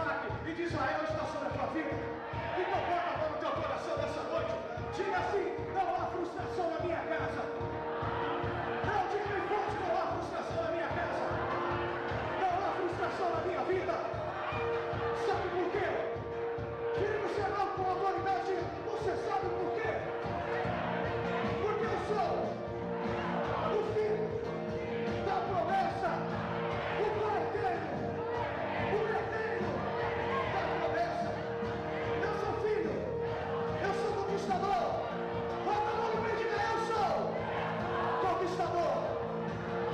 Isaac e de Israel está sobre a tua vida. Então bota a mão no teu coração nessa noite. Diga assim: não há frustração na minha casa. Não, diga bem forte: não há frustração na minha casa. Não há frustração na minha vida. Sabe por quê? Querido serão com autoridade. Você sabe por quê? Porque eu sou o filho da promessa, o cordeiro, o herdeiro da promessa. Eu sou filho, eu sou conquistador. Bota a mão no meio e diga: eu sou conquistador.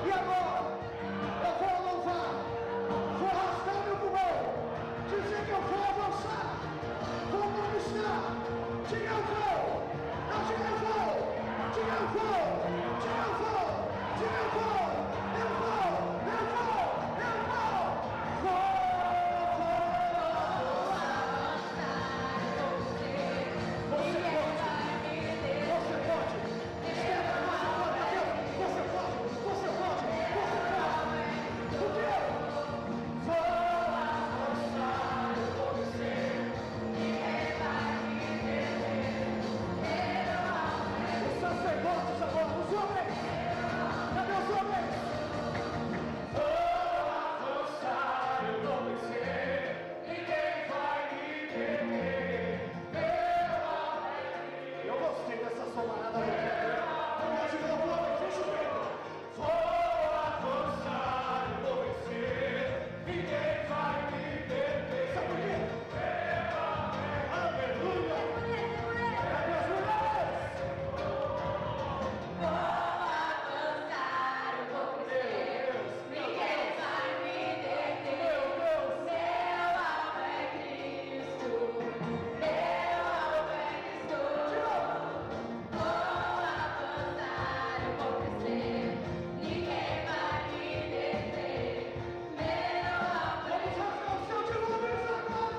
E agora eu vou louvar, vou arrastar meu pulmão, dizer que eu vou avançar, vou conquistar. Diga: eu vou, não, diga: eu vou, diga: eu vou, diga: eu vou, diga: eu vou, eu vou, eu vou, eu vou, Você pode, espera, você pode, você pode, porque eu vou avançar com você. Os sacerdotes agora, os homens, cadê os homens? Vou avançar, eu vou vencer, ninguém vai me deter. Eu gostei dessa somarada. Vamos de novo, deixa eu ver. Vou avançar, eu vou vencer, ninguém vai me deter. Sabe por quê? Aleluia! Cadê as mulheres? Vamos rasgar o céu de nuvens agora!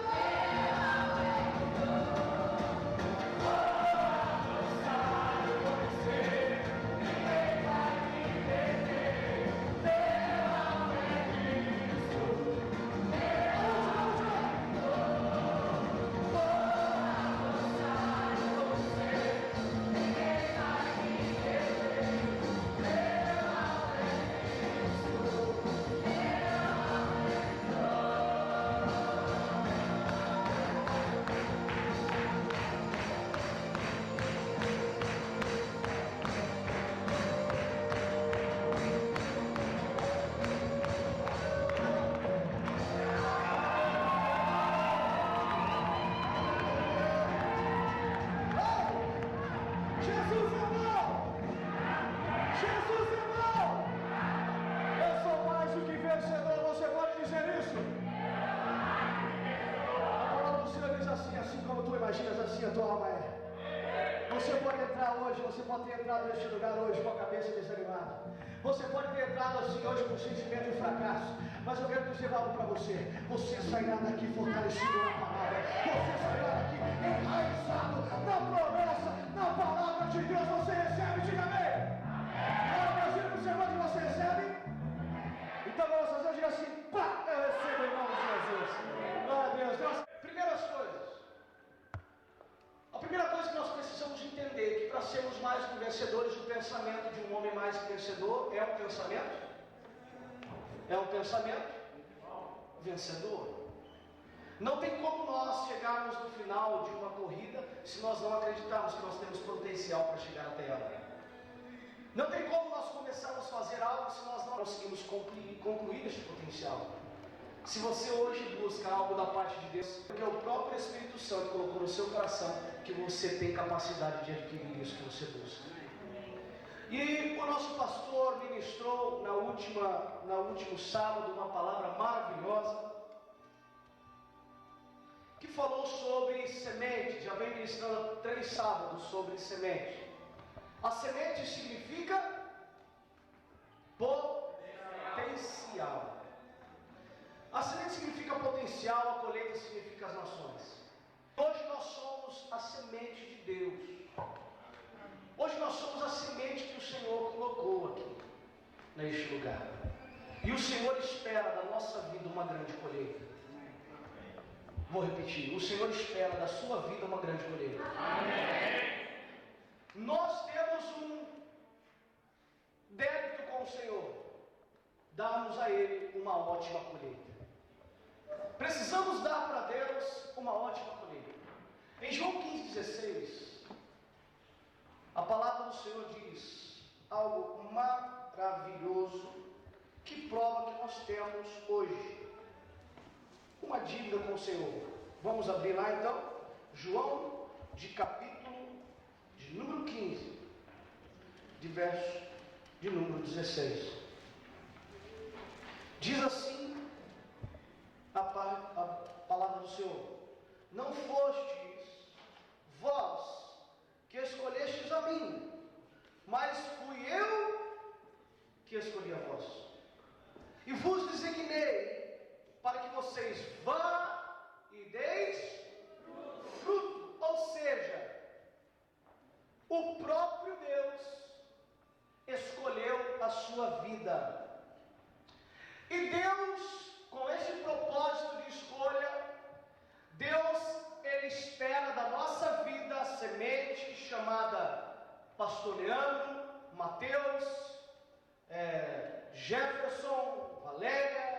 Jesus é bom! Jesus é bom! Eu sou mais do que vencedor, você pode dizer isso? A palavra do Senhor diz assim: assim como tu imaginas, assim a tua alma é. Você pode entrar hoje, você pode ter entrado neste lugar hoje com a cabeça desanimada. Você pode ter entrado assim hoje com sentimento de fracasso. Mas eu quero dizer algo para você. Você sairá daqui fortalecido na palavra. Você sairá daqui enraizado na promessa, na palavra de Deus. Você recebe, diga amém. Agora, meus filhos, você pode, você recebe? Então vamos fazer, diga assim: pá, eu recebo em nome de Jesus. Glória a Deus. Primeiras coisas. A primeira coisa que nós precisamos entender é que para sermos mais que vencedores, o pensamento de um homem mais que vencedor é um pensamento? É um pensamento vencedor. Não tem como nós chegarmos no final de uma corrida se nós não acreditarmos que nós temos potencial para chegar até ela. Não tem como nós começarmos a fazer algo se nós não conseguimos concluir este potencial. Se você hoje busca algo da parte de Deus, porque é o próprio Espírito Santo colocou no seu coração que você tem capacidade de adquirir isso que você busca. E o nosso pastor ministrou no último sábado uma palavra maravilhosa que falou sobre semente. Já vem ministrando 3 sábados sobre semente. A semente significa potencial. A semente significa potencial, a colheita significa as nações. Hoje nós somos a semente de Deus. Hoje nós somos a semente que o Senhor colocou aqui, neste lugar. E o Senhor espera da nossa vida uma grande colheita. Vou repetir, o Senhor espera da sua vida uma grande colheita. Amém. Nós temos um débito com o Senhor, darmos a Ele uma ótima colheita. Precisamos dar para Deus uma ótima colheita. Em João 15,16, a palavra do Senhor diz algo maravilhoso que prova que nós temos hoje uma dívida com o Senhor. Vamos abrir lá então, João, de capítulo de número 15, de verso de número 16. Diz assim a palavra do Senhor: não fostes vós que escolhestes a mim, mas fui eu que escolhi a vós, e vos designei para que vocês vá e deis fruto. Ou seja, o próprio Deus escolheu a sua vida. E Deus, com esse propósito de escolha, Deus, Ele espera da nossa vida a semente chamada Pastor Leandro, Mateus, Jefferson, Valéria,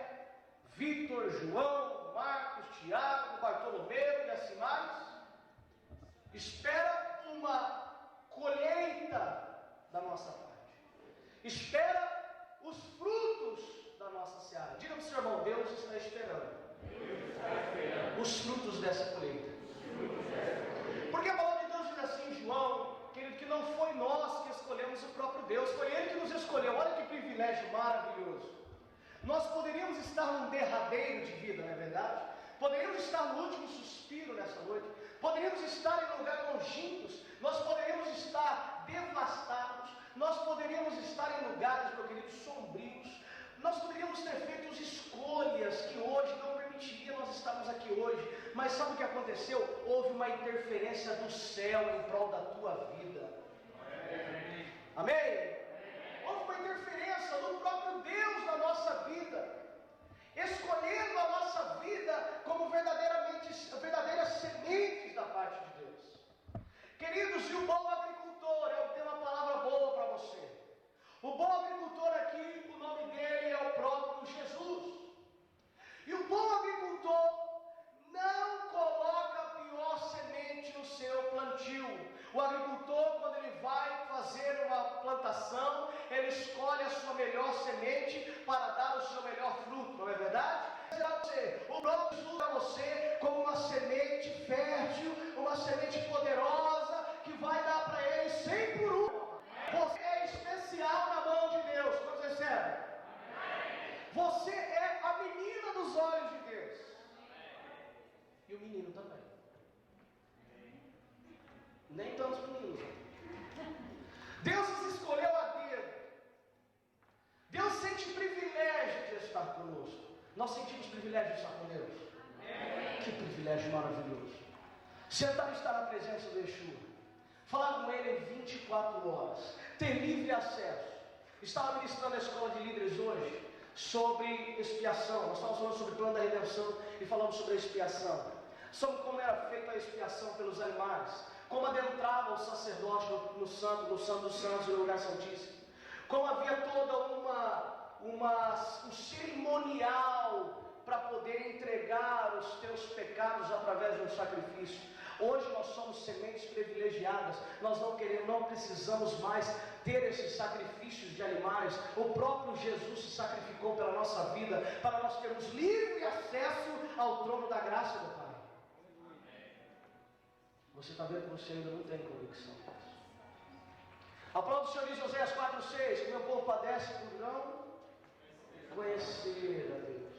Vitor, João, Marcos, Tiago, Bartolomeu e assim mais. Espera uma colheita da nossa parte. Espera os frutos da nossa seara. Diga para o seu irmão, Deus está esperando os frutos dessa colheita. Porque a palavra de Deus diz assim em João, querido, que não foi nós que escolhemos o próprio Deus, foi Ele que nos escolheu. Olha que privilégio maravilhoso. Nós poderíamos estar num derradeiro de vida, não é verdade? Poderíamos estar no último suspiro nessa noite. Poderíamos estar em lugares longínquos. Nós poderíamos estar devastados. Nós poderíamos estar em lugares, meu querido, sombrios. Nós poderíamos ter feito escolhas que hoje não permitiriam nós estarmos aqui hoje. Mas sabe o que aconteceu? Houve uma interferência do céu em prol da tua vida. Amém? Amém? Houve uma interferência do próprio Deus na nossa vida, escolhendo a nossa vida como verdadeiras sementes da parte de Deus. Queridos, e o bom agricultor, eu tenho uma palavra boa para você. O bom agricultor aqui, o nome dele é o próprio Jesus. E o bom agricultor não coloca a pior semente no seu plantio. O agricultor, quando ele vai fazer uma plantação, ele escolhe a sua melhor semente para dar o seu melhor fruto, não é verdade? O próprio Jesus para você como uma semente fértil, uma semente poderosa, que vai dar para ele 100 por 1. Você é especial na mão de Deus, quando você recebe. Você é a menina dos olhos de Deus. E o menino também. Nem tantos meninos. Deus nos escolheu a dedo. Deus sente privilégio de estar conosco. Nós sentimos privilégio de estar com Deus. Que privilégio maravilhoso. Sentar e estar na presença do Yeshua. Falar com Ele em 24 horas. Ter livre acesso. Estava ministrando na escola de líderes hoje sobre expiação. Nós estávamos falando sobre o plano da redenção e falamos sobre a expiação. Sobre como era feita a expiação pelos animais. Como adentrava o sacerdote no santo dos santos, no lugar santíssimo. Como havia toda um cerimonial para poder entregar os teus pecados através de um sacrifício. Hoje nós somos sementes privilegiadas. Nós não precisamos mais ter esses sacrifícios de animais. O próprio Jesus se sacrificou pela nossa vida, para nós termos livre acesso ao trono da graça do Pai. Você está vendo que você ainda não tem convicção disso. A palavra do Senhor diz em Oséias 4,6: que meu povo padece por não conhecer a Deus.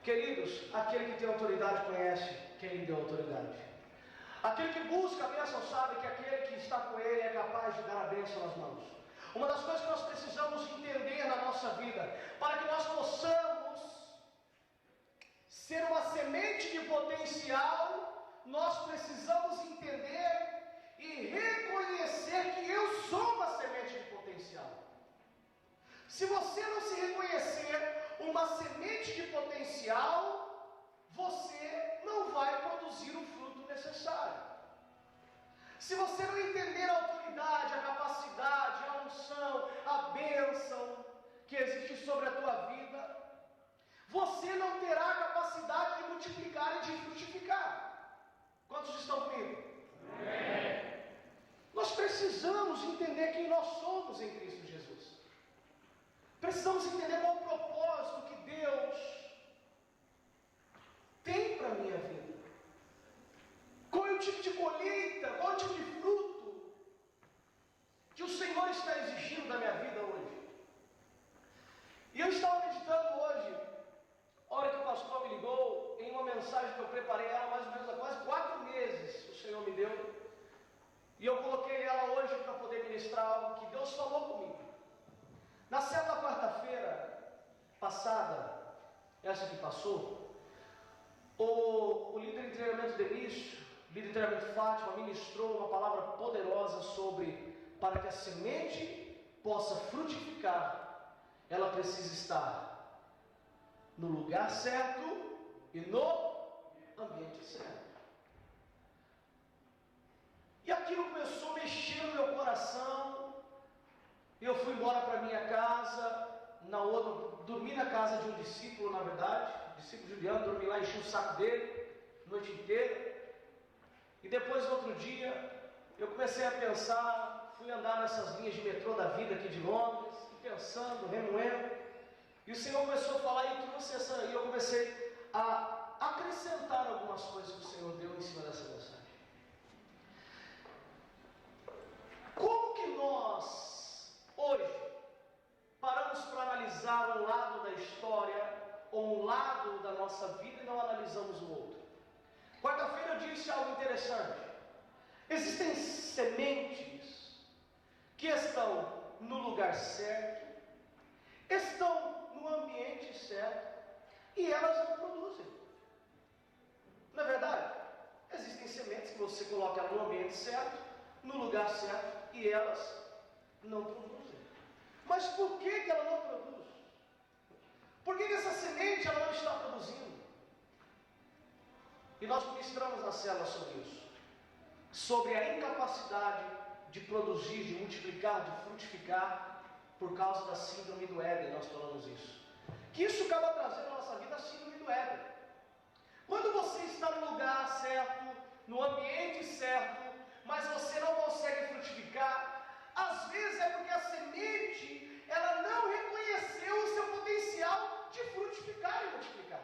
Queridos, aquele que tem autoridade conhece quem lhe deu autoridade. Aquele que busca a bênção sabe que aquele que está com ele é capaz de dar a bênção nas mãos. Uma das coisas que nós precisamos entender na nossa vida, para que nós possamos ser uma semente de potencial, nós precisamos entender e reconhecer que eu sou uma semente de potencial. Se você não se reconhecer uma semente de potencial, você não vai multiplicar e de frutificar. Quantos estão comigo? Amém. Nós precisamos entender quem nós somos em Cristo Jesus. Precisamos entender qual o propósito que Deus tem para a minha vida. Qual é o tipo de colheita, qual é o tipo de fruto que o Senhor está exigindo da minha vida hoje. E eu estava meditando hoje, a hora que o pastor me ligou, em uma mensagem que eu preparei ela mais ou menos há quase 4 meses, o Senhor me deu. E eu coloquei ela hoje para poder ministrar algo que Deus falou comigo. Na certa quarta-feira passada, essa que passou, o líder de treinamento Denício, líder de treinamento Fátima, ministrou uma palavra poderosa sobre, para que a semente possa frutificar, ela precisa estar no lugar certo e no ambiente certo. E aquilo começou a mexer no meu coração. Eu fui embora para minha casa, dormi na casa de um discípulo, na verdade, discípulo Juliano, dormi lá, enchi o saco dele, a noite inteira. E depois, no outro dia, eu comecei a pensar, fui andar nessas linhas de metrô da vida aqui de Londres, pensando, remoendo, e o Senhor começou a falar e trouxe essa, e eu comecei a acrescentar algumas coisas que o Senhor deu em cima dessa mensagem. Como que nós, hoje, paramos para analisar um lado da história, ou um lado da nossa vida, e não analisamos o outro? Quarta-feira eu disse algo interessante. Existem sementes que estão no lugar certo, estão no ambiente certo, e elas não produzem. Na verdade, existem sementes que você coloca no ambiente certo, no lugar certo, e elas não produzem. Mas por que ela não produz? Por que essa semente ela não está produzindo? E nós ministramos na célula sobre isso, sobre a incapacidade de produzir, de multiplicar, de frutificar, por causa da síndrome do Éden. Nós falamos isso, que isso acaba trazendo na nossa vida a síndrome do Éden. Quando você está no lugar certo, no ambiente certo, mas você não consegue frutificar, às vezes é porque a semente ela não reconheceu o seu potencial de frutificar e multiplicar.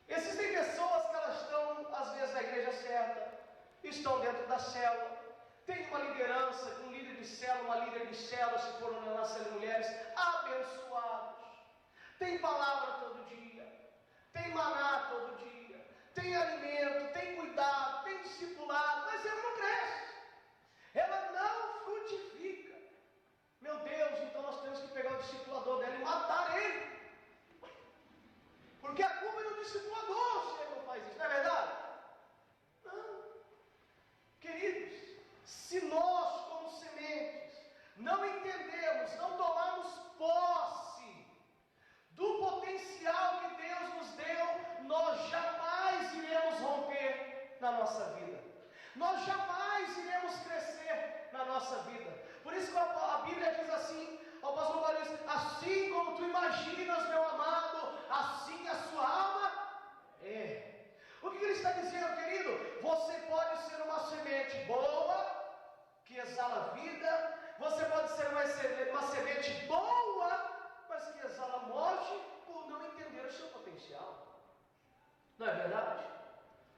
Existem pessoas que elas estão, às vezes, na igreja certa, estão dentro da célula, tem uma liderança, um líder de célula, uma líder de célula, se for na célula de mulheres, abençoados, tem palavra todo dia, tem maná todo dia, tem alimento, tem cuidado, tem discipulado, mas ela não cresce, ela não frutifica. Meu Deus, então nós temos que pegar o discipulador dela e matar ele, porque a culpa é do discipulador se ele não faz isso, não é verdade? Não. Queridos, se nós como sementes não entendemos, não tomamos posse do potencial que Deus nos deu, nós jamais iremos romper na nossa vida, nós jamais iremos crescer na nossa vida. Por isso que a Bíblia diz assim, o pastor Paulo diz, assim como tu imaginas, meu amado, assim a sua alma é. O que ele está dizendo, querido? Você pode ser uma semente boa, que exala vida, você pode ser uma semente boa, mas que exala morte, por não entender o seu potencial. Não é verdade?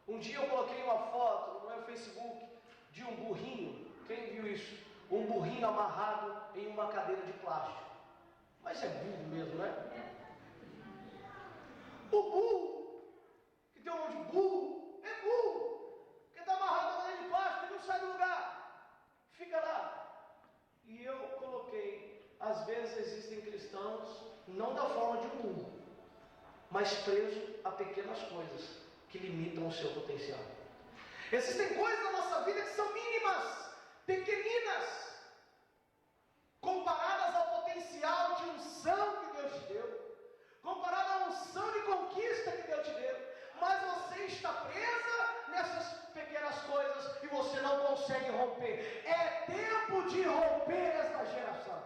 Um dia eu coloquei uma foto no meu Facebook de um burrinho. Quem viu isso? Um burrinho amarrado em uma cadeira de plástico. Mas é burro mesmo, né? O burro, que tem um nome de burro, é burro, porque está amarrado na cadeira de plástico, ele não sai do lugar, fica lá. E eu coloquei, às vezes existem cristãos, não da forma de um burro, mas presos a pequenas coisas que limitam o seu potencial. Existem coisas na nossa vida que são mínimas, pequeninas, comparadas ao potencial de unção que Deus te deu, comparado à unção de conquista que Deus te deu, mas você está presa nessas pequenas coisas e você não consegue romper. É tempo de romper essa geração.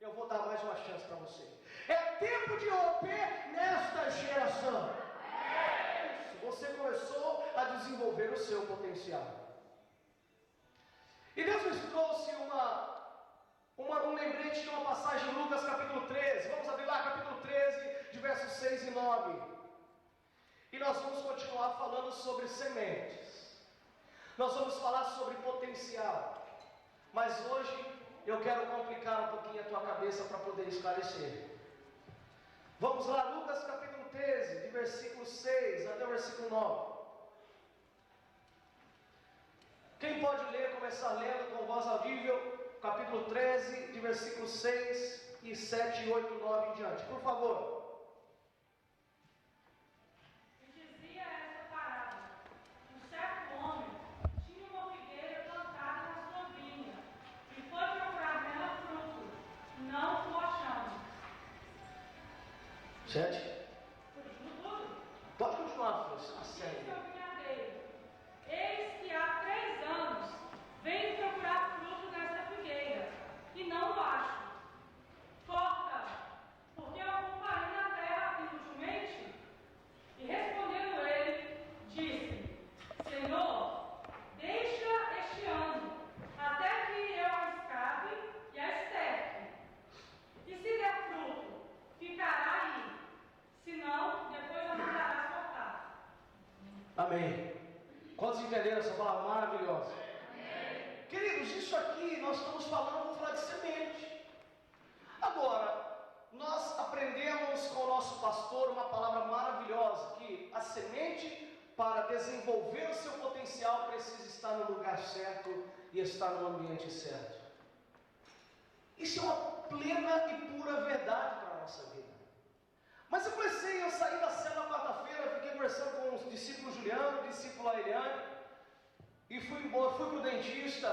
Eu vou dar mais uma chance para você. É tempo de romper desenvolver o seu potencial. E Deus nos trouxe um lembrete de uma passagem em Lucas capítulo 13. Vamos abrir lá, capítulo 13, de versos 6 e 9. E nós vamos continuar falando sobre sementes. Nós vamos falar sobre potencial. Mas hoje eu quero complicar um pouquinho a tua cabeça para poder esclarecer. Vamos lá, Lucas capítulo 13, de versículo 6 até o versículo 9. Quem pode ler, começar lendo com voz audível, capítulo 13, de versículos 6 e 7, 8, 9 em diante, por favor. E dizia essa parábola: um certo homem tinha uma figueira plantada na sua vinha, e foi procurar nela fruto, não o achando. 7. Tudo. Pode continuar, a Disse série. ao vinhadeiro: eis que há 3 anos venho procurar fruto nesta figueira, e não o acho. Corta, porque eu comparei na terra inutilmente. E respondendo ele, disse: Senhor, deixa este ano, até que eu a escave e a esterque. E se der fruto, ficará aí, senão, depois a mandarás cortar. Amém. Quantos entenderam essa palavra maravilhosa? Amém. Queridos, isso aqui nós estamos falando, vamos falar de semente. Agora, nós aprendemos com o nosso pastor uma palavra maravilhosa, que a semente, para desenvolver o seu potencial, precisa estar no lugar certo e estar no ambiente certo. Isso é uma plena e pura verdade para a nossa vida. Mas eu saí da célula quarta-feira, fiquei conversando com os discípulos Juliano, o discípulo Eliane, e fui embora, fui para o dentista,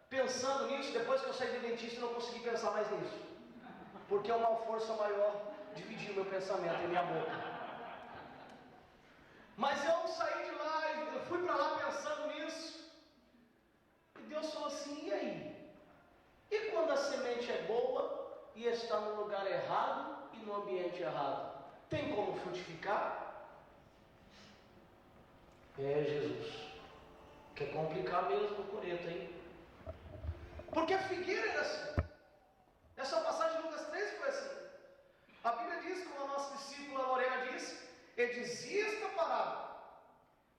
pensando nisso. Depois que eu saí do dentista, eu não consegui pensar mais nisso, porque é uma força maior dividir o meu pensamento em minha boca. Mas eu saí de lá, eu fui para lá pensando nisso, e Deus falou assim: e aí? E quando a semente é boa e está no lugar errado e no ambiente errado, tem como frutificar? Jesus, quer complicar mesmo o coreto, hein? Porque a figueira era assim. Essa passagem de Lucas 13 foi assim. A Bíblia diz, como a nossa discípula Lorena disse, ele dizia esta parábola: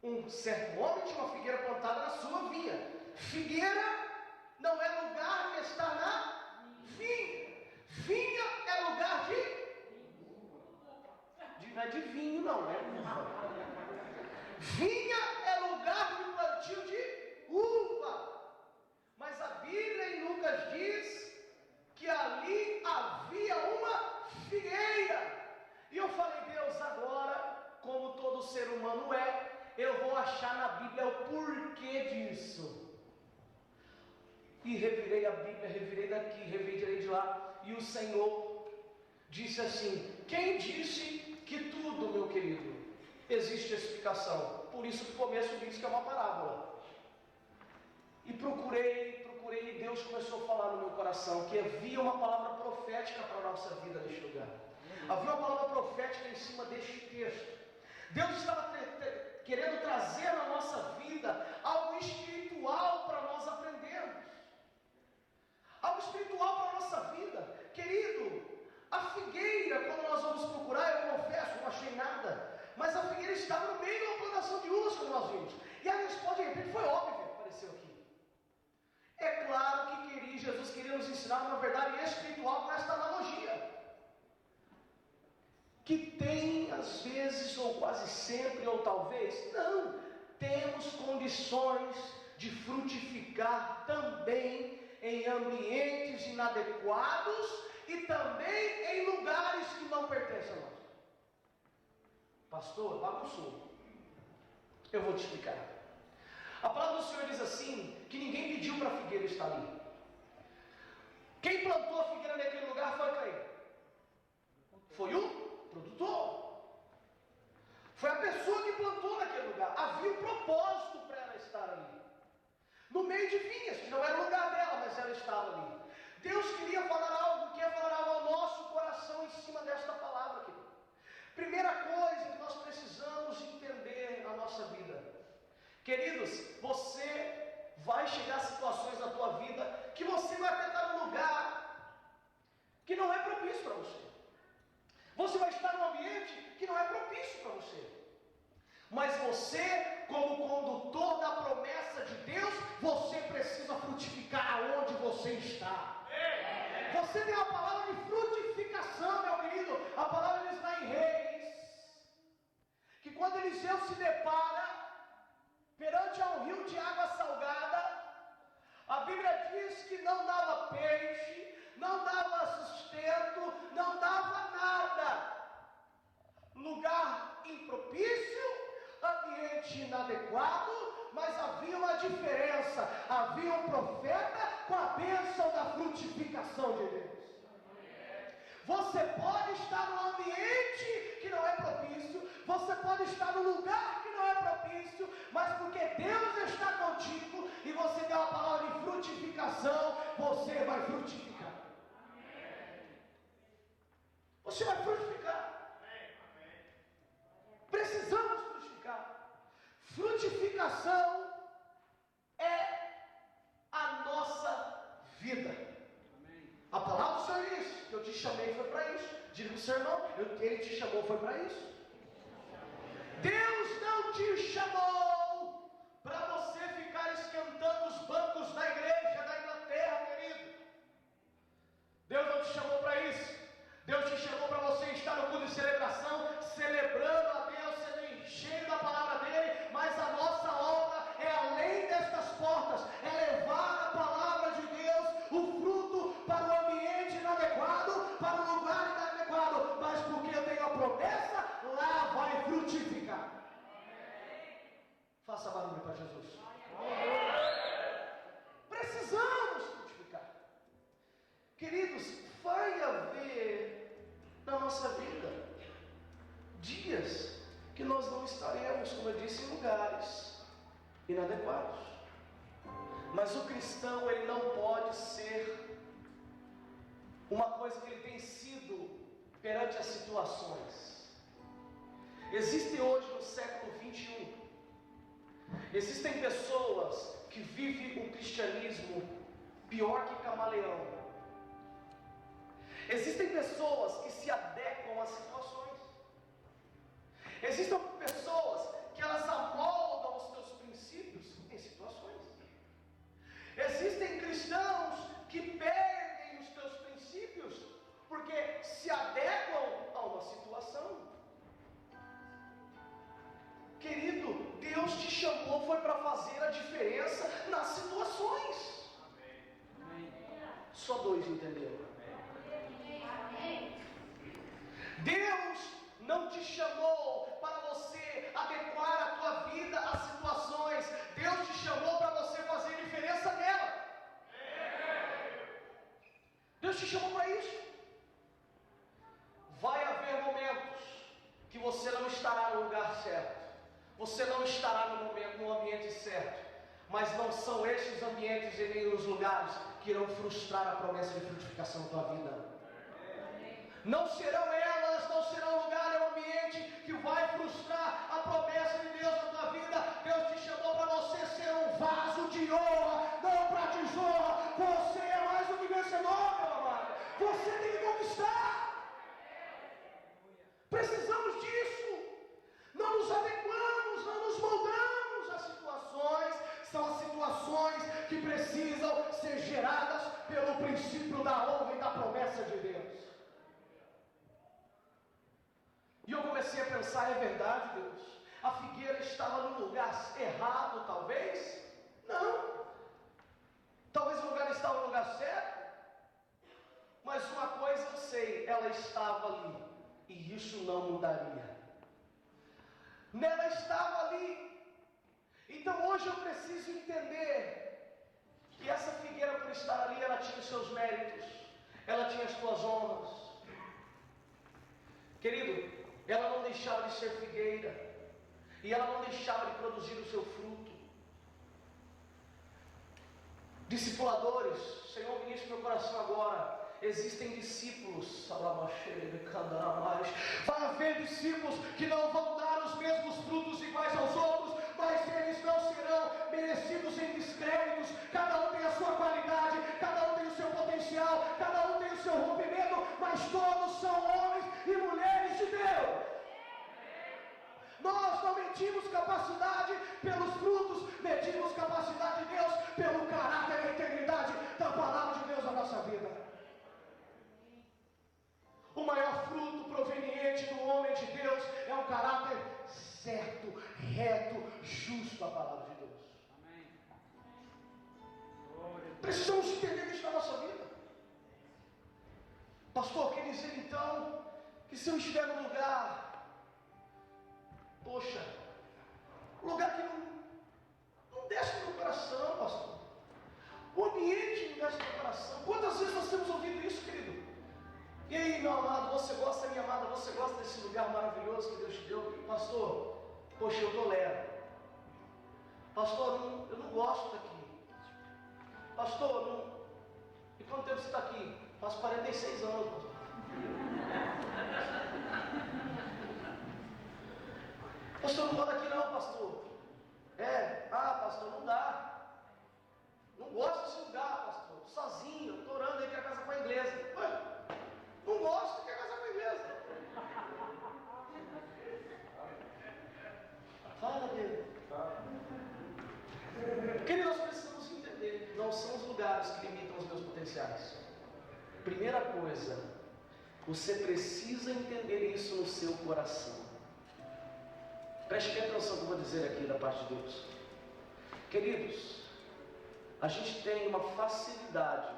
um certo homem tinha uma figueira plantada na sua vinha. Figueira não é lugar que está na vinha. Vinha é lugar não é de vinho, não, é uva. Vinha é lugar de plantio de uva. Mas a Bíblia em Lucas diz que ali havia uma figueira. E eu falei: Deus, agora, como todo ser humano é, eu vou achar na Bíblia o porquê disso. E revirei a Bíblia, revirei daqui, revirei de lá, e o Senhor disse assim: quem disse que tudo, meu querido, existe explicação? Por isso que o começo diz que é uma parábola. E procurei, e Deus começou a falar no meu coração que havia uma palavra profética para a nossa vida neste lugar. Havia uma palavra profética em cima deste texto. Deus estava querendo trazer na nossa vida algo espiritual para nós aprendermos. Algo espiritual para a nossa vida. Querido, a figueira, quando nós vamos procurar, eu confesso, não achei nada. Mas a figueira estava no meio de uma plantação de uvas, como nós vimos. E a resposta, de repente, foi óbvia, apareceu aqui. É claro que Jesus queria nos ensinar uma verdade espiritual com esta analogia. Que tem, às vezes, ou quase sempre, ou talvez, não, temos condições de frutificar também em ambientes inadequados e também em lugares que não pertencem a nós. Pastor, bagunçou. Eu vou te explicar. A palavra do Senhor diz assim, que ninguém pediu para a figueira estar ali. Quem plantou a figueira naquele lugar foi quem? Foi o produtor. Foi a pessoa que plantou naquele lugar. Havia um propósito para ela estar ali. No meio de vinhas, que não era o lugar dela, mas ela estava ali. Deus queria falar algo ao nosso coração em cima desta palavra aqui. Primeira coisa que nós precisamos entender na nossa vida: Queridos, você vai chegar a situações na tua vida que você vai estar num lugar que não é propício para você. Você vai estar num ambiente que não é propício para você. Mas você, como condutor da promessa de Deus, você precisa frutificar aonde você está. Você tem uma palavra de frutificação, meu querido. A palavra diz lá em Reis, que quando Eliseu se depara perante um rio de água salgada, a Bíblia diz que não dava peixe, não dava sustento, não dava nada. Lugar impropício, ambiente inadequado, mas havia uma diferença. Havia um profeta com a bênção da frutificação de Deus. Você pode estar num ambiente que não é propício, você pode estar num lugar que não é propício, mas porque Deus está contigo e você tem uma palavra de frutificação, você vai frutificar. Você vai frutificar. Precisamos frutificar. Frutificação é a nossa vida. A palavra do Senhor diz que eu te chamei foi para isso. Diga para o seu irmão, ele te chamou foi para isso. Deus não te chamou para você ficar esquentando os bancos da igreja da Inglaterra, querido. Deus não te chamou para isso. Deus te chamou para você estar no culto de celebração, celebrando a Deus, sendo cheio da palavra dele, mas a nossa obra é além destas portas, é levar a palavra de Deus, o fruto para o ambiente inadequado, para o lugar inadequado, mas porque eu tenho a promessa, lá vai frutificar. Faça barulho para Jesus. Precisamos frutificar. Queridos, vai haver na nossa vida dias que nós não estaremos, como eu disse, em lugares inadequados. Mas o cristão, ele não pode ser uma coisa que ele tem sido perante as situações. Existem hoje no século 21, existem pessoas que vivem o cristianismo pior que camaleão. Existem pessoas que se adequam às situações. Existem pessoas que elas amoldam os seus princípios em situações. Existem cristãos que perdem os seus princípios porque se adequam a uma situação. Querido, Deus te chamou foi para fazer a diferença nas situações. Só dois entenderam. Deus não te chamou para você adequar a tua vida às situações. Deus te chamou para você fazer diferença nela. Deus te chamou para isso. Vai haver momentos que você não estará no lugar certo. Você não estará no ambiente certo. Mas não são estes ambientes e nem os lugares que irão frustrar a promessa de frutificação da tua vida. Não serão elas, não serão o lugar, é o ambiente que vai frustrar a promessa de Deus na tua vida. Deus te chamou para você ser um vaso de honra, não para desonra. Você é mais do que vencedor, meu amado. Você tem que conquistar. Precisamos disso. Não nos adequamos, não nos moldamos às situações. São as situações que precisam ser geradas pelo princípio da honra e da promessa de Deus. E eu comecei a pensar, é verdade, Deus? A figueira estava no lugar errado, talvez? Não. Talvez o lugar estava no lugar certo. Mas uma coisa eu sei, ela estava ali. E isso não mudaria. Ela estava ali. Então hoje eu preciso entender que essa figueira, por estar ali, ela tinha os seus méritos. Ela tinha as suas honras. Querido, ela não deixava de ser figueira, e ela não deixava de produzir o seu fruto. Discipuladores, Senhor, ministra meu coração agora. Existem discípulos, vai haver discípulos que não vão dar os mesmos frutos iguais aos outros, mas eles não serão merecidos em descréditos. Cada um tem a sua qualidade, cada um tem o seu potencial, cada um tem o seu rompimento, mas todos são homens e mulheres de Deus. Nós não medimos capacidade pelos frutos, medimos capacidade de Deus pelo caráter e a integridade da palavra de Deus na nossa vida. O maior fruto proveniente do homem de Deus é um caráter certo, reto, justo, a palavra de Deus. Amém. Precisamos entender isso na nossa vida. Pastor, quer dizer então que se eu estiver no lugar, poxa, lugar que não desce no meu coração, pastor, o ambiente não desce no meu coração. Quantas vezes nós temos ouvido isso, querido? E aí, meu amado, você gosta, minha amada, você gosta desse lugar maravilhoso que Deus te deu? Pastor, poxa, eu tolero. Pastor, eu não gosto daqui. Pastor, e quanto tempo você está aqui? Faço 46 anos, pastor. Pastor, não gosto daqui não, pastor. Pastor, não dá. Não gosto desse lugar, pastor. Sozinho, estou orando aí que a casa com a inglesa. Não gosto que a casa com a inglesa. Fala, Deus. Queridos, nós precisamos entender, não são os lugares que limitam os meus potenciais. Primeira coisa, você precisa entender isso no seu coração. Preste bem atenção no que eu vou dizer aqui da parte de Deus. Queridos, a gente tem uma facilidade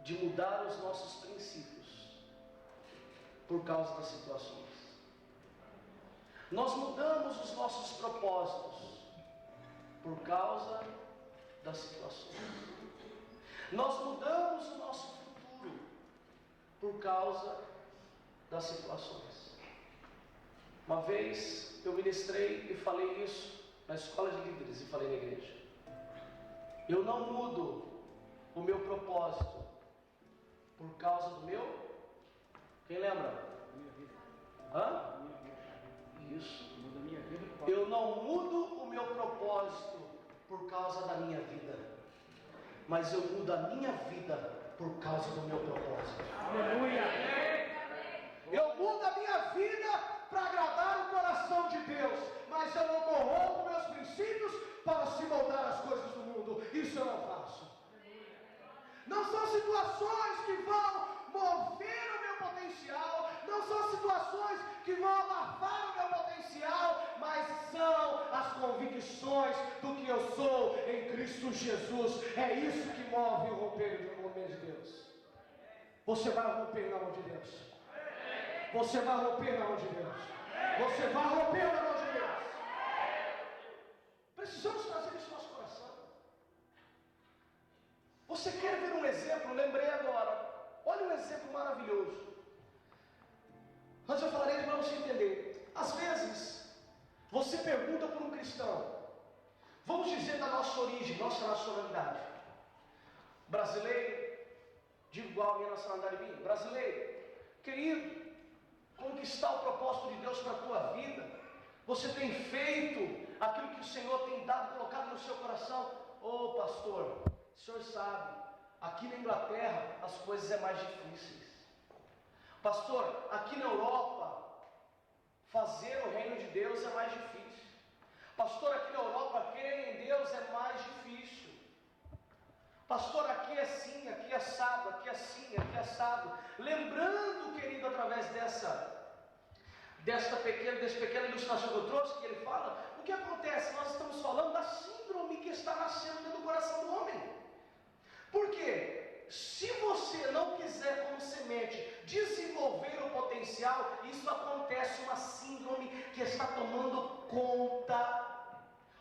de mudar os nossos princípios por causa das situações. Nós mudamos os nossos propósitos por causa das situações. Nós mudamos o nosso futuro por causa das situações. Uma vez eu ministrei e falei isso na escola de líderes e falei na igreja. Eu não mudo o meu propósito por causa do meu... Quem lembra? Hã? Isso. Eu não mudo o meu propósito por causa da minha vida, mas eu mudo a minha vida por causa do meu propósito. Aleluia! Eu mudo a minha vida para agradar o coração de Deus, mas eu não corrompo meus princípios para se moldar as coisas do mundo. Isso eu não faço. Não são situações que vão mover o meu potencial, não são situações que vão abafar o meu potencial, mas são as convicções do que eu sou em Cristo Jesus. É isso que move o romper do momento de Deus. Você vai romper na mão de Deus. Você vai romper na mão de Deus. Você vai romper na mão de Deus. Precisamos trazer isso no nosso coração. Você quer ver um exemplo? Lembrei agora. Olha um exemplo maravilhoso. Mas eu falarei para você entender. Às vezes, você pergunta por um cristão. Vamos dizer da nossa origem, nossa nacionalidade. Brasileiro, digo igual a minha nacionalidade minha. Brasileiro, querido, conquistar o propósito de Deus para a tua vida. Você tem feito aquilo que o Senhor tem dado, colocado no seu coração. Ô pastor, o senhor sabe, aqui na Inglaterra as coisas é mais difíceis. Pastor, aqui na Europa, fazer o reino de Deus é mais difícil. Pastor, aqui na Europa, crer em Deus é mais difícil. Pastor, aqui é assim, aqui é assado, aqui é assim, aqui é assado. Lembrando, querido, através dessa pequena ilustração que eu trouxe, que ele fala, o que acontece? Nós estamos falando da síndrome que está nascendo dentro do coração do homem. Por quê? Se você não quiser, como semente, desenvolver o potencial, isso acontece, uma síndrome que está tomando conta.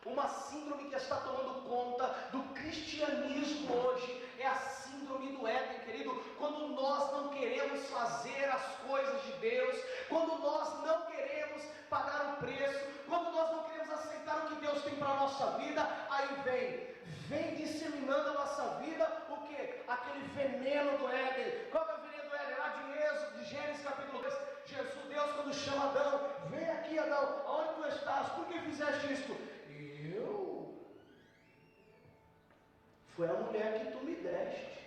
Uma síndrome que está tomando conta do cristianismo hoje. É a síndrome do Éden, querido. Quando nós não queremos fazer as coisas de Deus, quando nós não queremos pagar o preço, quando nós não queremos aceitar o que Deus tem para a nossa vida, aí vem disseminando a nossa vida o que? Aquele veneno do Éden. Qual é o veneno do Éden? Lá de Gênesis capítulo 2, Deus quando chama Adão, vem aqui Adão, aonde tu estás? Por que fizeste isto? Foi a mulher que tu me deste.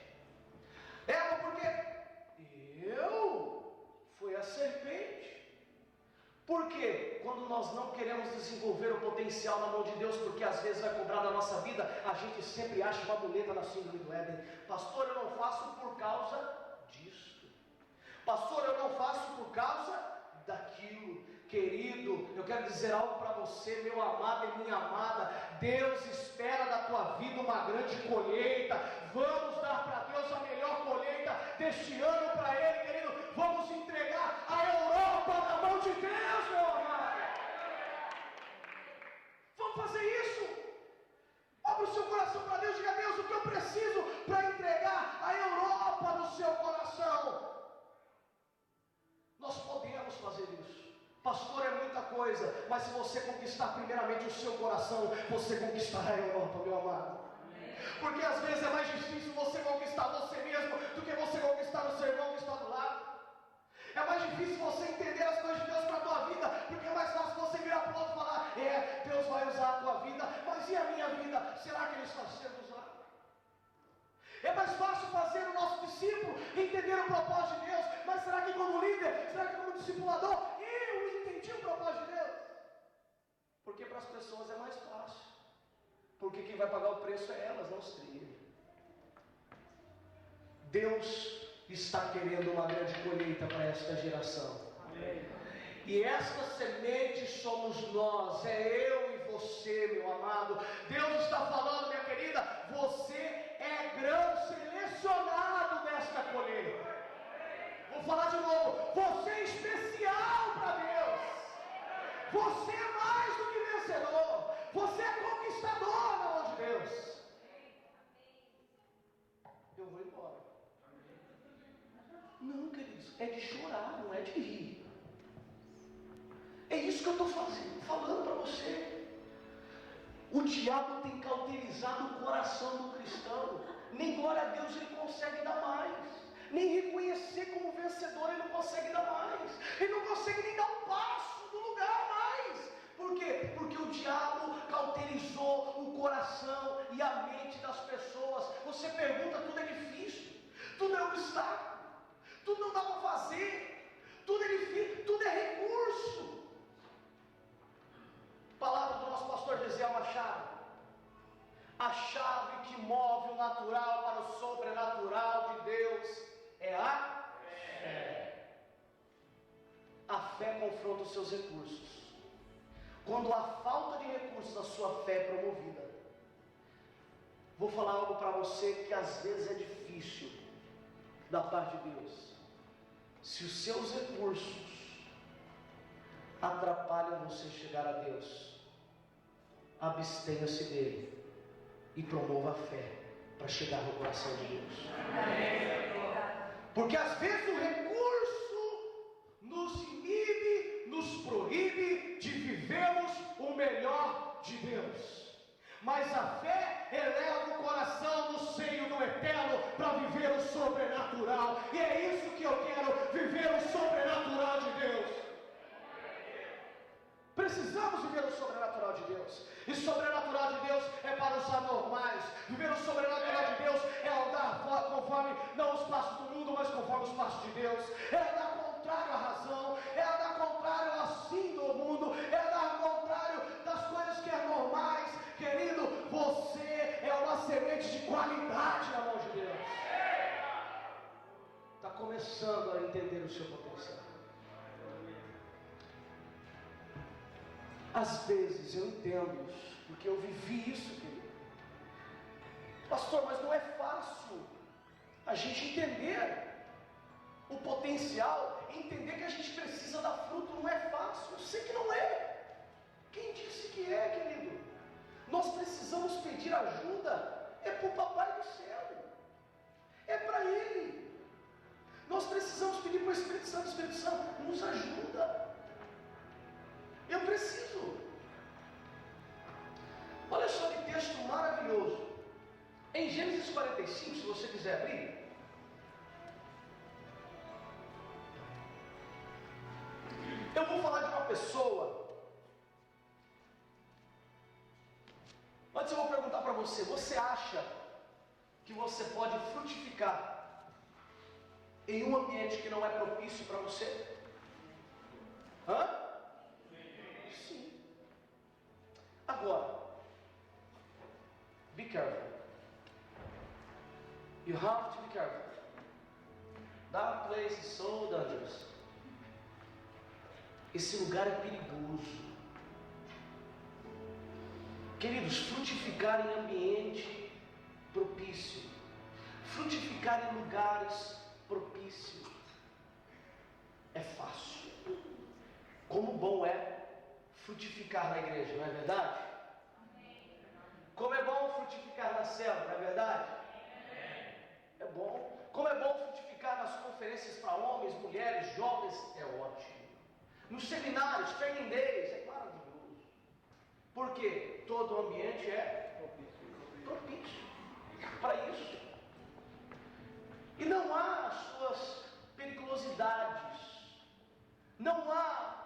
Eva, porque foi a serpente. Por quê? Quando nós não queremos desenvolver o potencial na mão de Deus, porque às vezes vai cobrar da nossa vida, a gente sempre acha uma muleta na síndrome do Éden. Pastor, eu não faço por causa disso. Pastor, eu não faço por causa daquilo. Querido, eu quero dizer algo para você, meu amado e minha amada. Deus espera da tua vida uma grande colheita. Vamos dar para Deus a melhor colheita deste ano para Ele, querido. Vamos entregar a Europa na mão de Deus, meu amado. Vamos fazer isso. Abra o seu coração para Deus. Diga a Deus o que eu preciso para entregar a Europa no seu coração. Nós podemos fazer isso. Pastor, é muita coisa, mas se você conquistar primeiramente o seu coração, você conquistará a Europa, meu amado. Porque às vezes é mais difícil você conquistar você mesmo do que você conquistar o seu irmão que está do lado. É mais difícil você entender as coisas de Deus para a tua vida, porque é mais fácil você virar para o outro e falar: Deus vai usar a tua vida, mas e a minha vida? Será que Ele está sendo usado? É mais fácil fazer o nosso discípulo entender o propósito de Deus, mas será que como líder, será que como discipulador, eu entendi o propósito de Deus? Porque para as pessoas é mais fácil, porque quem vai pagar o preço é elas, não os trilhos. Deus está querendo uma grande colheita para esta geração. Amém. E esta semente somos nós, é eu e você, meu amado. Deus está falando, minha querida, você é grão selecionado nesta colheita. Vou falar de novo, você é especial para Deus. Você é mais do que vencedor. Você é conquistador na mão de Deus. Eu vou embora. Não, queridos, é de chorar, não é de rir. É isso que eu estou falando para você. O diabo tem cauterizado o coração do cristão. Nem glória a Deus ele consegue dar mais. Nem reconhecer como vencedor ele não consegue dar mais. Ele não consegue nem dar um passo do lugar mais. Por quê? Porque o diabo cauterizou o coração e a mente das pessoas. Você pergunta, tudo é difícil, tudo é obstáculo, tudo não dá para fazer, tudo é difícil, tudo é recurso. Palavra do nosso pastor Gesiel Machado: a chave que move o natural para o sobrenatural de Deus é a fé. A fé confronta os seus recursos. Quando a falta de recursos, a sua fé é promovida. Vou falar algo para você que às vezes é difícil da parte de Deus. Se os seus recursos atrapalham você chegar a Deus, abstenha-se dele e promova a fé para chegar no coração de Deus. Porque às vezes o recurso nos inibe, nos proíbe de vivermos o melhor de Deus. Mas a fé eleva o coração no seio do Eterno para viver o sobrenatural. E é isso que eu quero, viver o sobrenatural de Deus. Precisamos viver o sobrenatural de Deus. E sobrenatural de Deus é para os anormais. Viver o sobrenatural de Deus é andar conforme, não os passos do mundo, mas conforme os passos de Deus. É andar contrário à razão, é andar contrário ao assim do mundo, é andar contrário das coisas que é normais. Querido, você é uma semente de qualidade na mão de Deus. Está começando a entender o seu potencial. Às vezes eu entendo isso, porque eu vivi isso, querido. Pastor, mas não é fácil a gente entender o potencial, entender que a gente precisa dar fruto, não é fácil. Eu sei que não é. Quem disse que é, querido? Nós precisamos pedir ajuda, é para o Papai do céu, é para Ele. Nós precisamos pedir para o Espírito Santo, nos ajuda. Eu preciso. Olha só que texto maravilhoso. Em Gênesis 45, se você quiser abrir. Eu vou falar de uma pessoa. Antes eu vou perguntar para você. Você acha que você pode frutificar em um ambiente que não é propício para você? Hã? Sim. Agora, be careful. You have to be careful. That place is so dangerous. Esse lugar é perigoso. Queridos, frutificar em ambiente propício, frutificar em lugares propícios, é fácil. Como bom é frutificar na igreja, não é verdade? Como é bom frutificar na célula, não é verdade? É bom. Como é bom frutificar nas conferências para homens, mulheres, jovens, é ótimo. Nos seminários, training days, é maravilhoso. Porque todo o ambiente é propício para isso. E não há as suas periculosidades, não há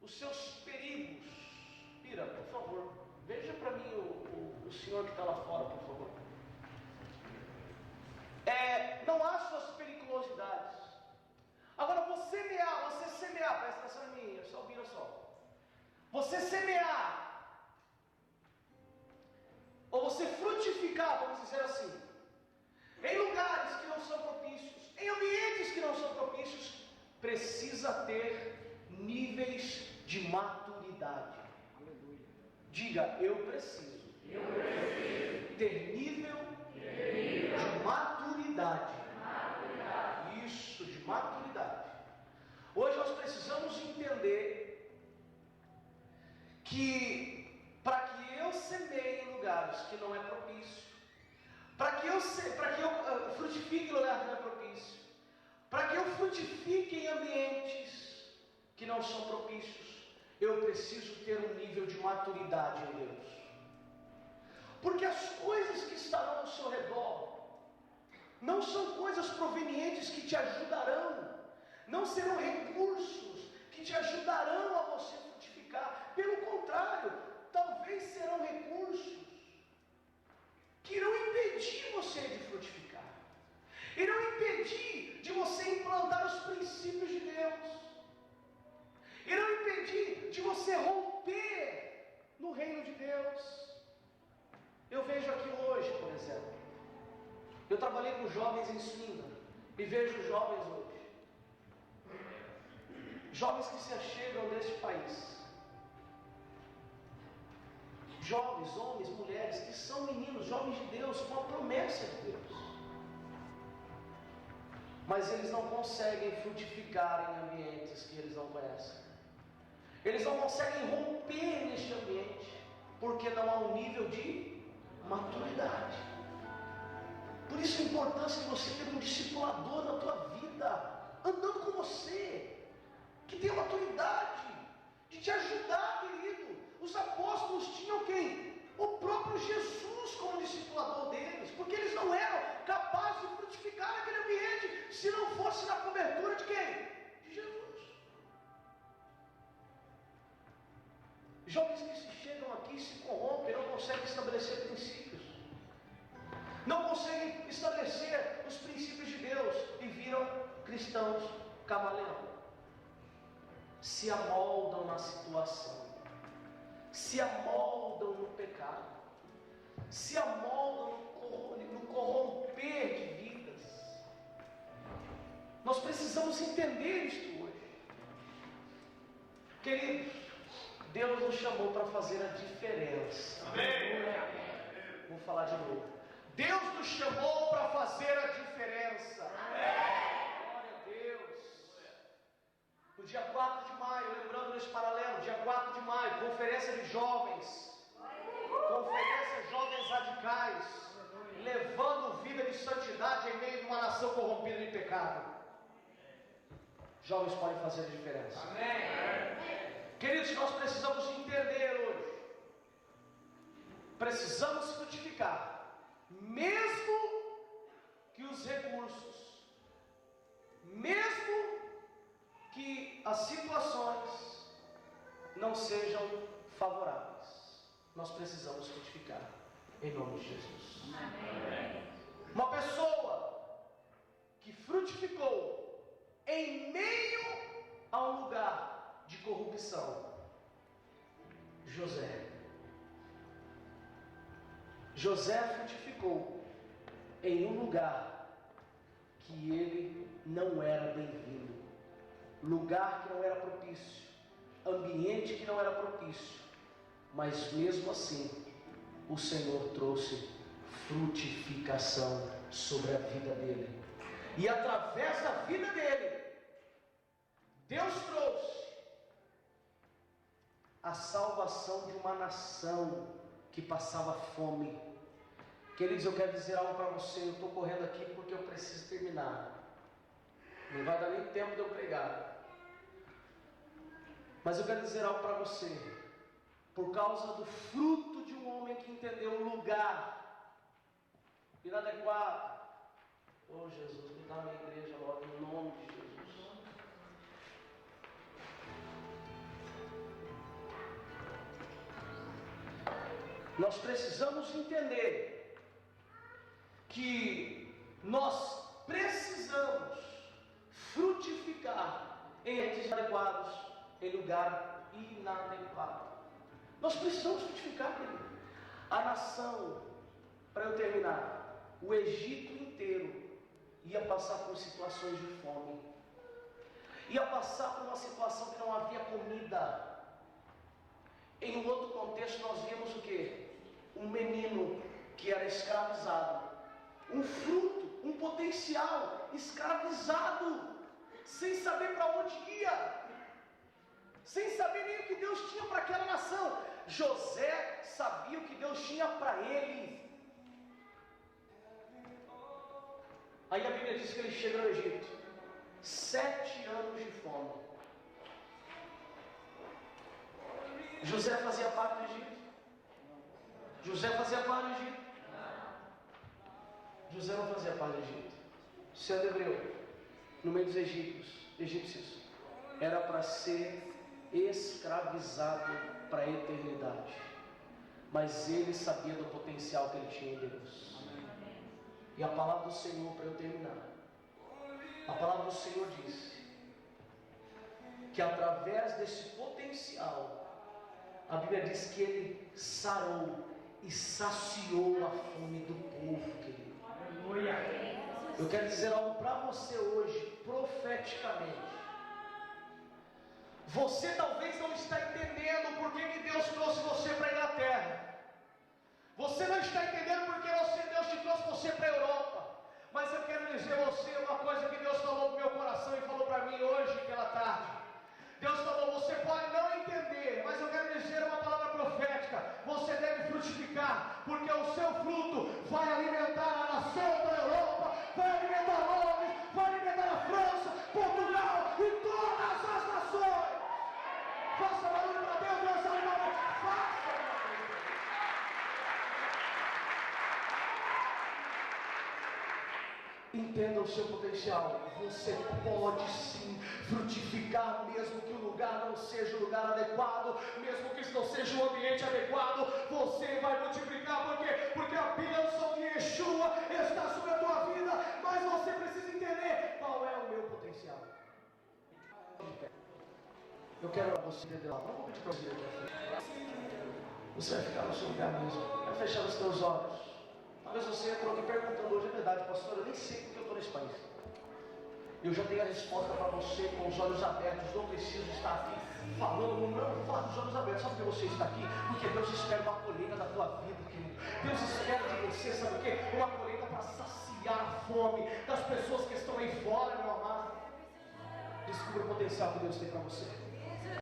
os seus perigos. Pira, por favor, veja para mim o senhor que está lá fora, por favor. Não há as suas periculosidades. Agora, você semear, presta atenção em mim, só ouvir só. Você semear, ou você frutificar, vamos dizer assim, em lugares que não são propícios, em ambientes que não são propícios, precisa ter níveis de maturidade. Aleluia. Diga, eu preciso ter nível de maturidade. Isso, de maturidade. Hoje nós precisamos entender que para que eu semeie em lugares que não é propício, para que eu frutifique em lugares que não é propício, para que eu frutifique em ambientes que não são propícios, eu preciso ter um nível de maturidade em Deus. Porque as coisas que estarão ao seu redor não são coisas provenientes que te ajudarão, não serão recursos que te ajudarão a você frutificar. Pelo contrário, talvez serão recursos que irão impedir você de frutificar, irão impedir de você implantar os princípios de Deus, irão impedir de você romper no reino de Deus. Eu vejo aqui hoje, por exemplo, eu trabalhei com jovens em Swindon e vejo jovens hoje, jovens que se achegam deste país, jovens, homens, mulheres, que são meninos, jovens de Deus, com a promessa de Deus, mas eles não conseguem frutificar em ambientes que eles não conhecem, eles não conseguem romper neste ambiente, porque não há um nível de maturidade. Por isso a importância de você ter um discipulador na tua vida, andando com você, que tem maturidade, de te ajudar, querido. Os apóstolos tinham quem? O próprio Jesus como discipulador deles, porque eles não eram capazes de frutificar naquele ambiente, se não fosse na cobertura de quem? De Jesus. Jovens que se chegam aqui se corrompem, não conseguem estabelecer princípios, não conseguem estabelecer os princípios de Deus e viram cristãos camaleão. Se amoldam na situação, se amoldam no pecado, se amoldam no corromper de vidas. Nós precisamos entender isto hoje. Queridos, Deus nos chamou para fazer a diferença. Amém. Vou falar de novo. Deus nos chamou para fazer a diferença. Amém. Glória a Deus. No dia 4 de maio, lembrando nesse paralelo, dia 4 de maio, conferência de jovens, conferência jovens radicais, levando vida de santidade em meio de uma nação corrompida de pecado. Jovens podem fazer a diferença. Amém. Queridos, nós precisamos entender hoje, precisamos frutificar, mesmo que os recursos, mesmo que as situações não sejam favoráveis, nós precisamos frutificar. Em nome de Jesus. Amém. Uma pessoa que frutificou em meio a um lugar de corrupção. José. José frutificou em um lugar que ele não era bem-vindo, lugar que não era propício, ambiente que não era propício, mas mesmo assim o Senhor trouxe frutificação sobre a vida dele, e através da vida dele Deus trouxe a salvação de uma nação que passava fome. Queridos, eu quero dizer algo para você. Eu estou correndo aqui porque eu preciso terminar, não vai dar nem tempo de eu pregar, mas eu quero dizer algo para você. Por causa do fruto de um homem que entendeu o lugar inadequado. Oh Jesus, me dá a minha igreja logo, em nome de Jesus. Nós precisamos entender que nós precisamos frutificar em ambientes inadequados, em lugar inadequado. Nós precisamos frutificar, querido. A nação, para eu terminar, o Egito inteiro ia passar por situações de fome, ia passar por uma situação que não havia comida. Em um outro contexto nós vimos o que? Um menino que era escravizado, um fruto, um potencial escravizado, sem saber para onde ia, sem saber nem o que Deus tinha para aquela nação. José sabia o que Deus tinha para ele. Aí a Bíblia diz que ele chega no Egito, 7 anos de fome. José fazia parte do Egito? José fazia parte do Egito? José não fazia parte do Egito. Sendo hebreu, no meio dos egípcios, era para ser escravizado para a eternidade. Mas ele sabia do potencial que ele tinha em Deus. E a palavra do Senhor, para eu terminar, a palavra do Senhor diz que através desse potencial, a Bíblia diz que ele sarou e saciou a fome do povo, querido. Eu quero dizer algo para você hoje, profeticamente. Você talvez não está entendendo por que Deus trouxe você para a Inglaterra. Você não está entendendo porque Deus te trouxe você para a Europa. Mas eu quero dizer a você uma coisa que Deus falou no meu coração e falou para mim hoje pela tarde. Deus falou, você pode não entender, mas eu quero dizer uma palavra profética. Você deve frutificar, porque o seu fruto vai alimentar a nação da Europa, vai alimentar Londres, vai alimentar a França, Portugal e todas as nações. Faça barulho para Deus, Deus animado. Faça barulho. Entenda o seu potencial. Você pode sim frutificar, mesmo que o lugar não seja o lugar adequado, mesmo que isso não seja o ambiente adequado. Você vai multiplicar, por quê? Porque a bênção de Yeshua está sobre a tua vida, mas você precisa entender qual é o meu potencial. Eu quero você entender lá. Vamos pedir para você. Você vai ficar no seu lugar mesmo, vai fechar os teus olhos. Talvez você entrou aqui perguntando hoje, é verdade, pastor, eu nem sei porque eu estou nesse país. Eu já tenho a resposta para você com os olhos abertos. Não preciso estar aqui falando, não vou falar com os olhos abertos. Sabe por que você está aqui? Porque Deus espera uma colheita da tua vida, querido. Deus espera de você, sabe o quê? Uma colheita para saciar a fome das pessoas que estão aí fora, meu amado. Descubra o potencial que Deus tem para você.